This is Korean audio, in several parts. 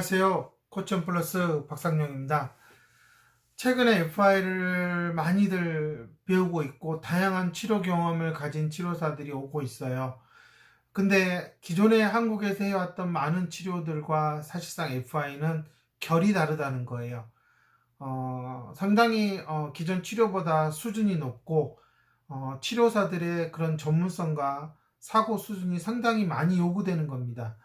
안녕하세요. 코천 플러스 박상용입니다. 최근에 FI를 많이들 배우고 있고 다양한 치료 경험을 가진 치료사들이 오고 있어요. 근데 기존에 한국에서 해왔던 많은 치료들과 사실상 FI는 결이 다르다는 거예요. 상당히 기존 치료보다 수준이 높고 치료사들의 그런 전문성과 사고 수준이 상당히 많이 요구되는 겁니다.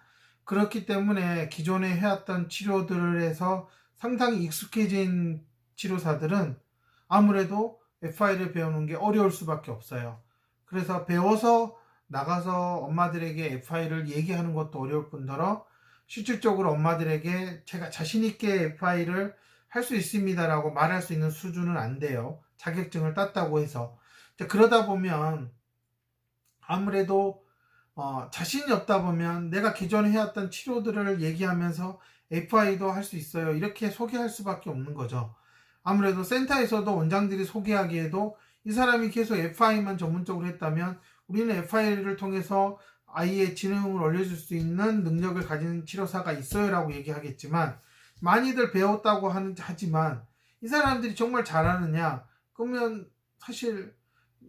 그렇기 때문에 기존에 해왔던 치료들에서 상당히 익숙해진 치료사들은 아무래도 FI를 배우는 게 어려울 수밖에 없어요. 그래서 배워서 나가서 엄마들에게 FI를 얘기하는 것도 어려울 뿐더러 실질적으로 엄마들에게 제가 자신있게 FI를 할 수 있습니다라고 말할 수 있는 수준은 안 돼요. 자격증을 땄다고 해서. 그러다 보면 아무래도 자신이 없다 보면 내가 기존에 해왔던 치료들을 얘기하면서 FI도 할 수 있어요. 이렇게 소개할 수밖에 없는 거죠. 아무래도 센터에서도 원장들이 소개하기에도 이 사람이 계속 FI만 전문적으로 했다면 우리는 FI를 통해서 아이의 지능을 올려줄 수 있는 능력을 가진 치료사가 있어요 라고 얘기하겠지만 많이들 배웠다고 하지만 이 사람들이 정말 잘하느냐? 그러면 사실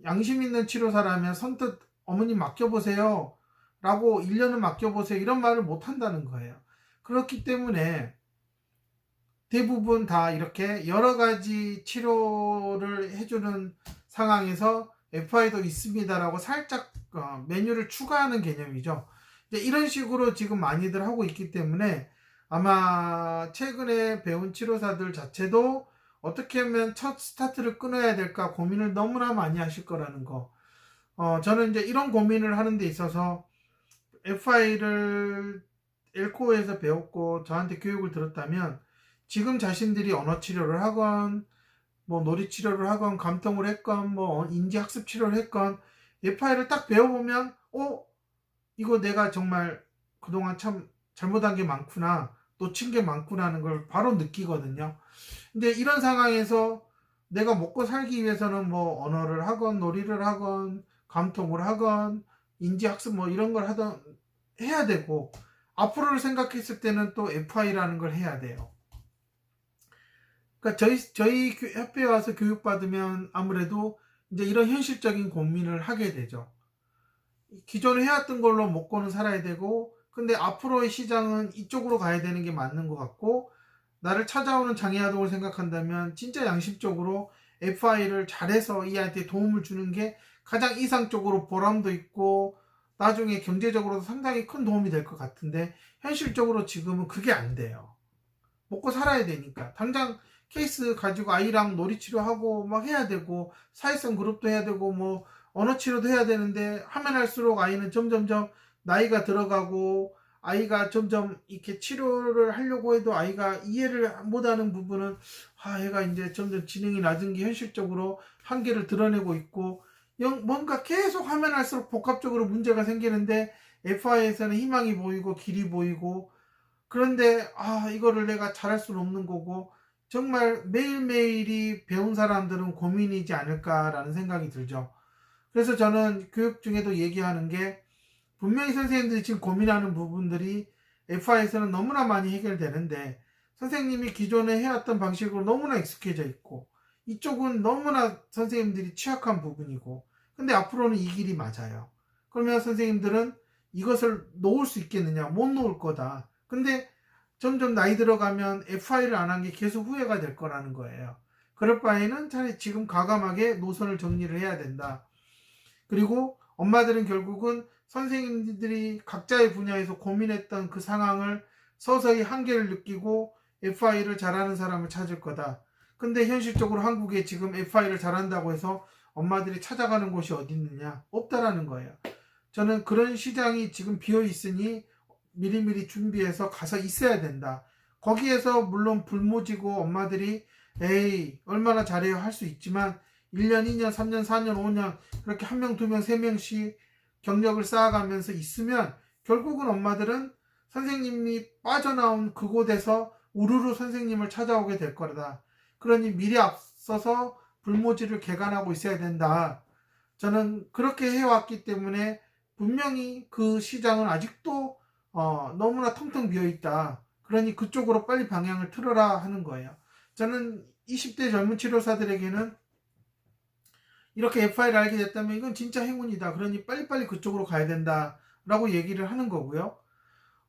양심 있는 치료사라면 선뜻 어머님 맡겨보세요 라고 1년은 맡겨보세요 이런 말을 못 한다는 거예요. 그렇기 때문에 대부분 다 이렇게 여러 가지 치료를 해주는 상황에서 FI도 있습니다라고 살짝 메뉴를 추가하는 개념이죠. 이런 식으로 지금 많이들 하고 있기 때문에 아마 최근에 배운 치료사들 자체도 어떻게 하면 첫 스타트를 끊어야 될까 고민을 너무나 많이 하실 거라는 거. 저는 이제 이런 고민을 하는 데 있어서 FI를 엘코에서 배웠고 저한테 교육을 들었다면 지금 자신들이 언어 치료를 하건 뭐 놀이 치료를 하건 감통을 했건 뭐 인지 학습 치료를 했건 FI를 딱 배워보면 이거 내가 정말 그동안 참 잘못한 게 많구나 놓친 게 많구나는 걸 바로 느끼거든요. 근데 이런 상황에서 내가 먹고 살기 위해서는 뭐 언어를 하건 놀이를 하건 감통을 하건 인지학습 뭐 이런 걸 하던 해야 되고 앞으로를 생각했을 때는 또 FI라는 걸 해야 돼요. 그러니까 저희 협회에 와서 교육받으면 아무래도 이제 이런 현실적인 고민을 하게 되죠. 기존에 해왔던 걸로 먹고는 살아야 되고 근데 앞으로의 시장은 이쪽으로 가야 되는 게 맞는 것 같고 나를 찾아오는 장애아동을 생각한다면 진짜 양심적으로 FI를 잘해서 이 아이한테 도움을 주는 게 가장 이상적으로 보람도 있고 나중에 경제적으로도 상당히 큰 도움이 될 것 같은데 현실적으로 지금은 그게 안 돼요. 먹고 살아야 되니까 당장 케이스 가지고 아이랑 놀이치료하고 막 해야 되고 사회성 그룹도 해야 되고 뭐 언어치료도 해야 되는데 하면 할수록 아이는 점점점 나이가 들어가고 아이가 점점 이렇게 치료를 하려고 해도 아이가 이해를 못하는 부분은 얘가 이제 점점 지능이 낮은 게 현실적으로 한계를 드러내고 있고 뭔가 계속 하면 할수록 복합적으로 문제가 생기는데 FI에서는 희망이 보이고 길이 보이고 그런데 이거를 내가 잘할 수는 없는 거고 정말 매일매일이 배운 사람들은 고민이지 않을까라는 생각이 들죠. 그래서 저는 교육 중에도 얘기하는 게 분명히 선생님들이 지금 고민하는 부분들이 FI에서는 너무나 많이 해결되는데 선생님이 기존에 해왔던 방식으로 너무나 익숙해져 있고 이쪽은 너무나 선생님들이 취약한 부분이고 근데 앞으로는 이 길이 맞아요. 그러면 선생님들은 이것을 놓을 수 있겠느냐? 못 놓을 거다. 근데 점점 나이 들어가면 FI를 안 한 게 계속 후회가 될 거라는 거예요. 그럴 바에는 차라리 지금 과감하게 노선을 정리를 해야 된다. 그리고 엄마들은 결국은 선생님들이 각자의 분야에서 고민했던 그 상황을 서서히 한계를 느끼고 FI를 잘하는 사람을 찾을 거다. 근데 현실적으로 한국에 지금 FI를 잘한다고 해서 엄마들이 찾아가는 곳이 어디 있느냐? 없다라는 거예요. 저는 그런 시장이 지금 비어 있으니 미리미리 준비해서 가서 있어야 된다. 거기에서 물론 불모지고 엄마들이 에이 얼마나 잘해요 할 수 있지만 1년, 2년, 3년, 4년, 5년 그렇게 한 명, 두 명, 세 명씩 경력을 쌓아가면서 있으면 결국은 엄마들은 선생님이 빠져나온 그곳에서 우르르 선생님을 찾아오게 될 거다. 그러니 미리 앞서서 불모지를 개간하고 있어야 된다. 저는 그렇게 해왔기 때문에 분명히 그 시장은 아직도 너무나 텅텅 비어있다. 그러니 그쪽으로 빨리 방향을 틀어라 하는 거예요. 저는 20대 젊은 치료사들에게는 이렇게 FI를 알게 됐다면 이건 진짜 행운이다. 그러니 빨리빨리 그쪽으로 가야 된다라고 얘기를 하는 거고요.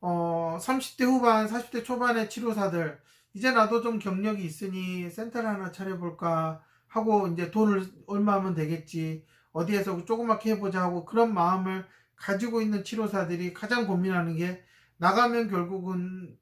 30대 후반, 40대 초반의 치료사들, 이제 나도 좀 경력이 있으니 센터를 하나 차려볼까 하고, 이제 돈을 얼마 하면 되겠지, 어디에서 조그맣게 해보자 하고, 그런 마음을 가지고 있는 치료사들이 가장 고민하는 게, 나가면 결국은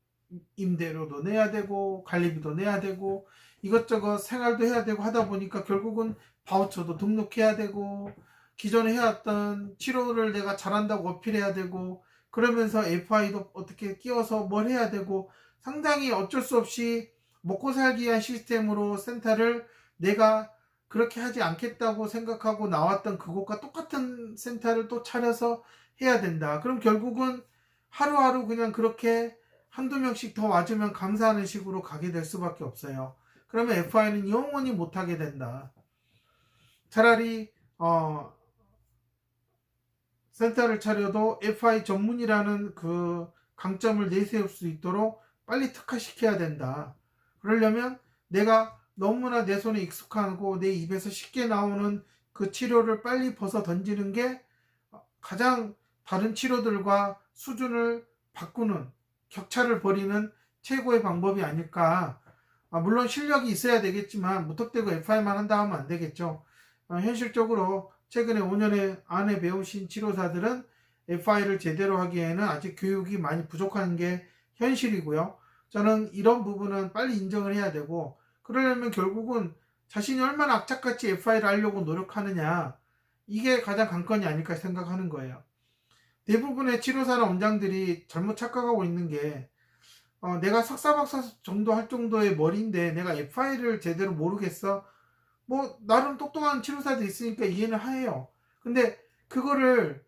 임대료도 내야 되고, 관리비도 내야 되고, 이것저것 생활도 해야 되고 하다 보니까 결국은 바우처도 등록해야 되고, 기존에 해왔던 치료를 내가 잘한다고 어필해야 되고, 그러면서 FI도 어떻게 끼워서 뭘 해야 되고, 상당히 어쩔 수 없이 먹고 살기 위한 시스템으로 센터를 내가 그렇게 하지 않겠다고 생각하고 나왔던 그곳과 똑같은 센터를 또 차려서 해야 된다. 그럼 결국은 하루하루 그냥 그렇게 한두 명씩 더 와주면 감사하는 식으로 가게 될 수밖에 없어요. 그러면 FI는 영원히 못하게 된다. 차라리 센터를 차려도 FI 전문이라는 그 강점을 내세울 수 있도록 빨리 특화시켜야 된다. 그러려면 내가 너무나 내 손에 익숙하고 내 입에서 쉽게 나오는 그 치료를 빨리 벗어 던지는 게 가장 다른 치료들과 수준을 바꾸는, 격차를 벌이는 최고의 방법이 아닐까. 물론 실력이 있어야 되겠지만 무턱대고 FI만 한다 하면 안 되겠죠. 현실적으로 최근에 5년 안에 배우신 치료사들은 FI를 제대로 하기에는 아직 교육이 많이 부족한 게 현실이고요. 저는 이런 부분은 빨리 인정을 해야 되고, 그러려면 결국은 자신이 얼마나 악착같이 FI를 하려고 노력하느냐, 이게 가장 관건이 아닐까 생각하는 거예요. 대부분의 치료사나 원장들이 잘못 착각하고 있는 게, 내가 석사 박사 정도 할 정도의 머리인데 내가 FI를 제대로 모르겠어? 뭐 나름 똑똑한 치료사도 있으니까 이해는 해요. 근데 그거를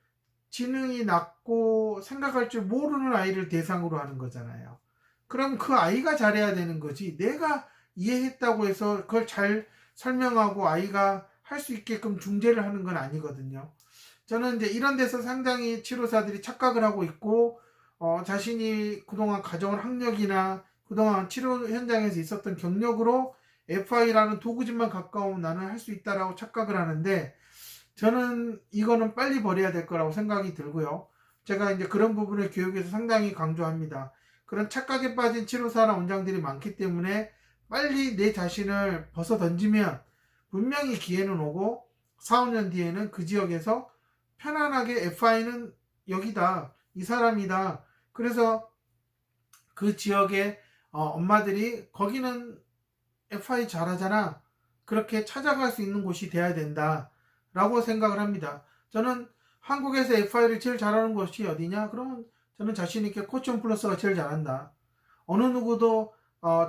지능이 낮고 생각할 줄 모르는 아이를 대상으로 하는 거잖아요. 그럼 그 아이가 잘해야 되는 거지, 내가 이해했다고 해서 그걸 잘 설명하고 아이가 할 수 있게끔 중재를 하는 건 아니거든요. 저는 이제 이런 데서 상당히 치료사들이 착각을 하고 있고, 자신이 그동안 가져온 학력이나 그동안 치료 현장에서 있었던 경력으로 FI라는 도구집만 가까우면 나는 할 수 있다라고 착각을 하는데, 저는 이거는 빨리 버려야 될 거라고 생각이 들고요. 제가 이제 그런 부분을 교육에서 상당히 강조합니다. 그런 착각에 빠진 치료사나 원장들이 많기 때문에 빨리 내 자신을 벗어 던지면 분명히 기회는 오고, 4, 5년 뒤에는 그 지역에서 편안하게 FI는 여기다, 이 사람이다. 그래서 그 지역의 엄마들이 거기는 FI 잘하잖아, 그렇게 찾아갈 수 있는 곳이 돼야 된다 라고 생각을 합니다. 저는 한국에서 FI를 제일 잘하는 곳이 어디냐? 그러면 저는 자신있게 코치온 플러스가 제일 잘한다. 어느 누구도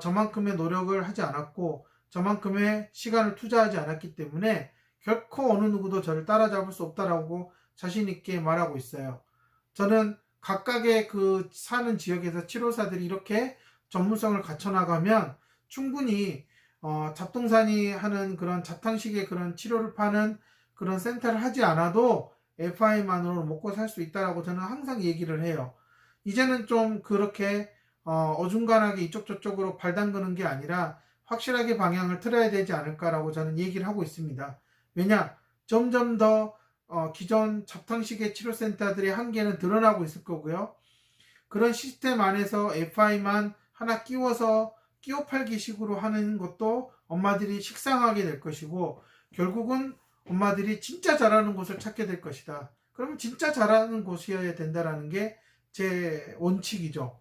저만큼의 노력을 하지 않았고 저만큼의 시간을 투자하지 않았기 때문에 결코 어느 누구도 저를 따라잡을 수 없다라고 자신있게 말하고 있어요. 저는 각각의 그 사는 지역에서 치료사들이 이렇게 전문성을 갖춰나가면 충분히 잡동사니 하는 그런 잡탕식의 그런 치료를 파는 그런 센터를 하지 않아도 FI만으로 먹고 살 수 있다라고 저는 항상 얘기를 해요. 이제는 좀 그렇게 어중간하게 이쪽 저쪽으로 발 담그는 게 아니라 확실하게 방향을 틀어야 되지 않을까라고 저는 얘기를 하고 있습니다. 왜냐? 점점 더 기존 잡탕식의 치료센터들의 한계는 드러나고 있을 거고요. 그런 시스템 안에서 FI만 하나 끼워서 끼워 팔기 식으로 하는 것도 엄마들이 식상하게 될 것이고, 결국은 엄마들이 진짜 잘하는 곳을 찾게 될 것이다. 그러면 진짜 잘하는 곳이어야 된다라는 게 제 원칙이죠.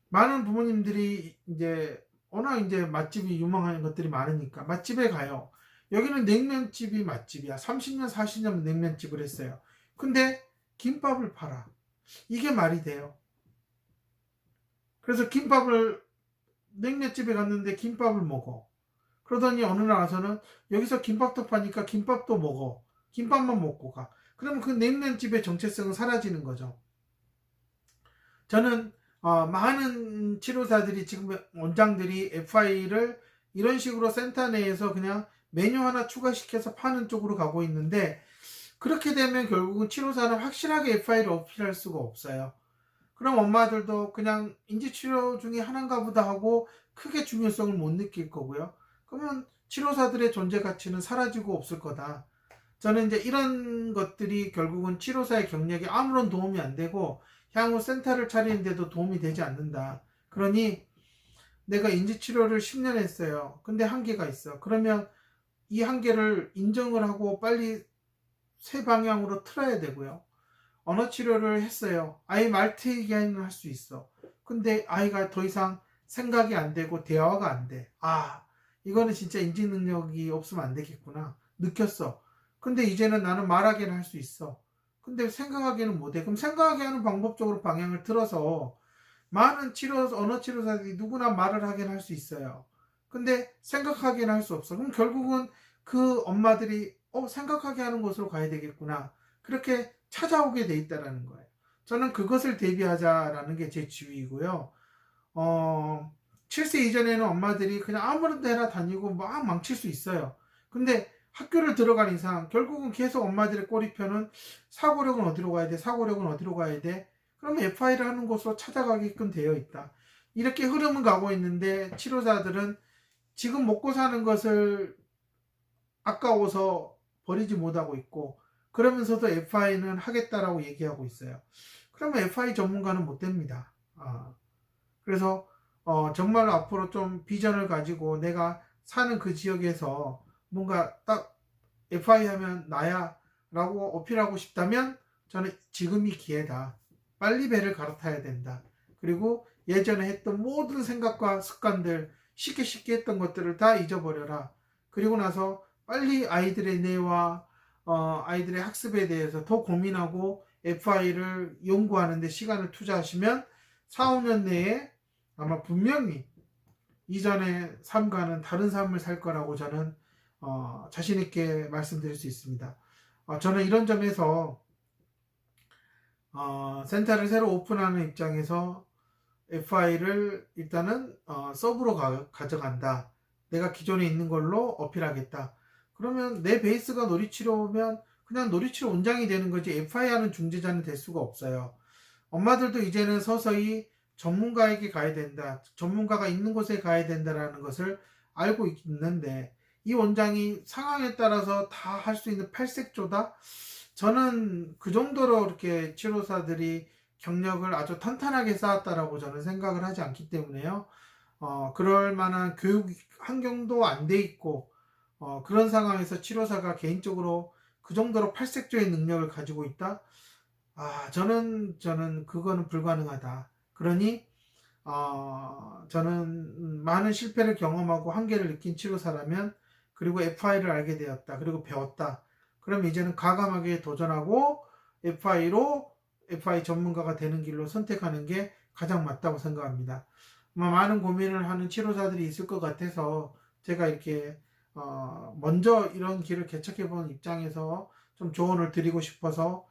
많은 부모님들이 이제 워낙 이제 맛집이 유명한 것들이 많으니까 맛집에 가요. 여기는 냉면집이 맛집이야. 30년, 40년 냉면집을 했어요. 근데 김밥을 팔아. 이게 말이 돼요. 그래서 냉면집에 갔는데 김밥을 먹어. 그러더니 어느 날 와서는 여기서 김밥도 파니까 김밥도 먹어. 김밥만 먹고 가. 그러면 그 냉면집의 정체성은 사라지는 거죠. 저는 많은 치료사들이, 지금 원장들이 FI를 이런 식으로 센터 내에서 그냥 메뉴 하나 추가시켜서 파는 쪽으로 가고 있는데, 그렇게 되면 결국은 치료사는 확실하게 FI를 어필할 수가 없어요. 그럼 엄마들도 그냥 인지치료 중에 하나인가 보다 하고 크게 중요성을 못 느낄 거고요. 그러면 치료사들의 존재 가치는 사라지고 없을 거다. 저는 이제 이런 것들이 결국은 치료사의 경력에 아무런 도움이 안 되고 향후 센터를 차리는데도 도움이 되지 않는다. 그러니 내가 인지치료를 10년 했어요. 근데 한계가 있어. 그러면 이 한계를 인정을 하고 빨리 새 방향으로 틀어야 되고요. 언어 치료를 했어요. 아이 말 트이기는 할 수 있어. 근데 아이가 더 이상 생각이 안 되고 대화가 안 돼. 아, 이거는 진짜 인지 능력이 없으면 안 되겠구나. 느꼈어. 근데 이제는 나는 말하기는 할 수 있어. 근데 생각하기는 못해. 그럼 생각하게 하는 방법 적으로 방향을 틀어서 많은 언어 치료사들이 누구나 말을 하긴 할 수 있어요. 근데 생각하기는 할 수 없어. 그럼 결국은 그 엄마들이 생각하게 하는 곳으로 가야 되겠구나. 그렇게 찾아오게 돼 있다라는 거예요. 저는 그것을 대비하자라는 게 제 지휘이고요. 7세 이전에는 엄마들이 그냥 아무런 데나 다니고 막 망칠 수 있어요. 근데 학교를 들어간 이상 결국은 계속 엄마들의 꼬리표는 사고력은 어디로 가야 돼? 사고력은 어디로 가야 돼? 그러면 FI를 하는 곳으로 찾아가게끔 되어 있다. 이렇게 흐름은 가고 있는데 치료사들은 지금 먹고 사는 것을 아까워서 버리지 못하고 있고 그러면서도 FI는 하겠다라고 얘기하고 있어요. 그러면 FI 전문가는 못 됩니다. 그래서 정말 앞으로 좀 비전을 가지고 내가 사는 그 지역에서 뭔가 딱 FI 하면 나야 라고 어필하고 싶다면 저는 지금이 기회다. 빨리 배를 갈아타야 된다. 그리고 예전에 했던 모든 생각과 습관들 쉽게 했던 것들을 다 잊어버려라. 그리고 나서 빨리 아이들의 뇌와 아이들의 학습에 대해서 더 고민하고 FI를 연구하는 데 시간을 투자하시면 4, 5년 내에 아마 분명히 이전의 삶과는 다른 삶을 살 거라고 저는 자신 있게 말씀드릴 수 있습니다. 저는 이런 점에서 센터를 새로 오픈하는 입장에서 FI를 일단은 서브로 가져간다. 내가 기존에 있는 걸로 어필하겠다. 그러면 내 베이스가 놀이치료면 그냥 놀이치료 원장이 되는 거지 FI 하는 중재자는 될 수가 없어요. 엄마들도 이제는 서서히 전문가에게 가야 된다. 전문가가 있는 곳에 가야 된다라는 것을 알고 있는데 이 원장이 상황에 따라서 다 할 수 있는 팔색조다? 저는 그 정도로 이렇게 치료사들이 경력을 아주 탄탄하게 쌓았다라고 저는 생각을 하지 않기 때문에요. 그럴 만한 교육 환경도 안 돼 있고, 그런 상황에서 치료사가 개인적으로 그 정도로 팔색조의 능력을 가지고 있다? 저는 그거는 불가능하다. 그러니, 저는 많은 실패를 경험하고 한계를 느낀 치료사라면, 그리고 FI를 알게 되었다. 그리고 배웠다. 그럼 이제는 과감하게 도전하고 FI 전문가가 되는 길로 선택하는 게 가장 맞다고 생각합니다. 많은 고민을 하는 치료사들이 있을 것 같아서 제가 이렇게 먼저 이런 길을 개척해 본 입장에서 좀 조언을 드리고 싶어서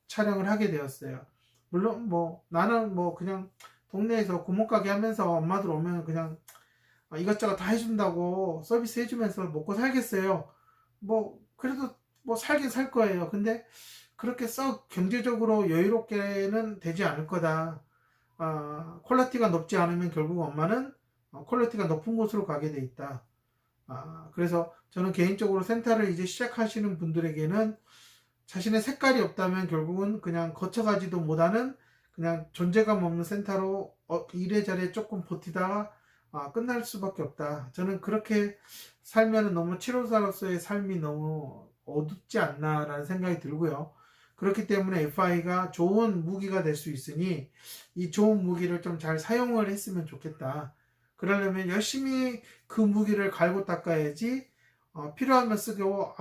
촬영을 하게 되었어요. 물론 나는 그냥 동네에서 구멍가게 하면서 엄마들 오면 그냥 이것저것 다 해준다고 서비스 해주면서 먹고 살겠어요. 그래도 살긴 살 거예요. 근데 그렇게 썩 경제적으로 여유롭게는 되지 않을 거다. 퀄리티가 높지 않으면 결국 엄마는 퀄리티가 높은 곳으로 가게 돼 있다. 그래서 저는 개인적으로 센터를 이제 시작하시는 분들에게는 자신의 색깔이 없다면 결국은 그냥 거쳐가지도 못하는 그냥 존재감 없는 센터로 이래저래 조금 버티다가 끝날 수밖에 없다. 저는 그렇게 살면 너무 치료사로서의 삶이 너무 어둡지 않나라는 생각이 들고요. 그렇기 때문에 FI가 좋은 무기가 될 수 있으니 이 좋은 무기를 좀 잘 사용을 했으면 좋겠다. 그러려면 열심히 그 무기를 갈고 닦아야지 필요하면 쓰고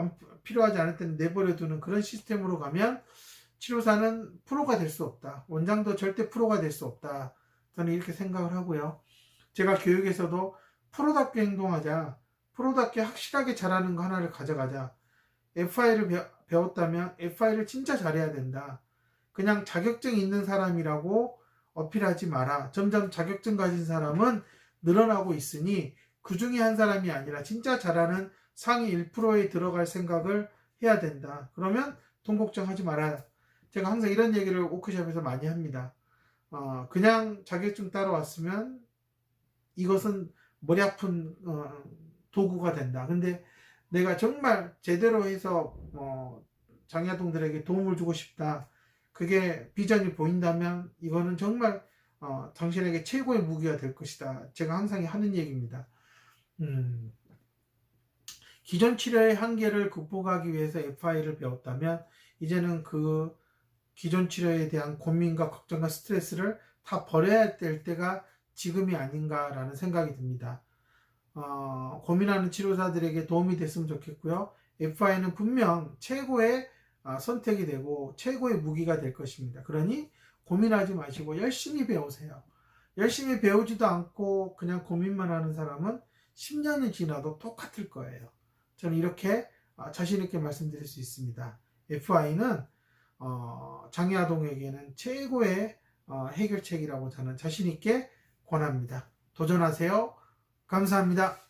필요하지 않을 때는 내버려 두는 그런 시스템으로 가면 치료사는 프로가 될 수 없다. 원장도 절대 프로가 될 수 없다. 저는 이렇게 생각을 하고요. 제가 교육에서도 프로답게 행동하자. 프로답게 확실하게 잘하는 거 하나를 가져가자. FI를 배웠다면 FI를 진짜 잘해야 된다. 그냥 자격증 있는 사람이라고 어필하지 마라. 점점 자격증 가진 사람은 늘어나고 있으니 그 중에 한 사람이 아니라 진짜 잘하는 상위 1%에 들어갈 생각을 해야 된다. 그러면 돈 걱정하지 마라. 제가 항상 이런 얘기를 워크숍에서 많이 합니다. 그냥 자격증 따러 왔으면 이것은 머리 아픈 도구가 된다. 근데 내가 정말 제대로 해서 장애아동들에게 도움을 주고 싶다. 그게 비전이 보인다면 이거는 정말 당신에게 최고의 무기가 될 것이다. 제가 항상 하는 얘기입니다. 음, 기존 치료의 한계를 극복하기 위해서 FI를 배웠다면 이제는 그 기존 치료에 대한 고민과 걱정과 스트레스를 다 버려야 될 때가 지금이 아닌가라는 생각이 듭니다. 고민하는 치료사들에게 도움이 됐으면 좋겠고요. FI는 분명 최고의 선택이 되고 최고의 무기가 될 것입니다. 그러니 고민하지 마시고 열심히 배우세요. 열심히 배우지도 않고 그냥 고민만 하는 사람은 10년이 지나도 똑같을 거예요. 저는 이렇게 자신 있게 말씀드릴 수 있습니다. FI는 장애아동에게는 최고의 해결책이라고 저는 자신 있게 권합니다. 도전하세요. 감사합니다.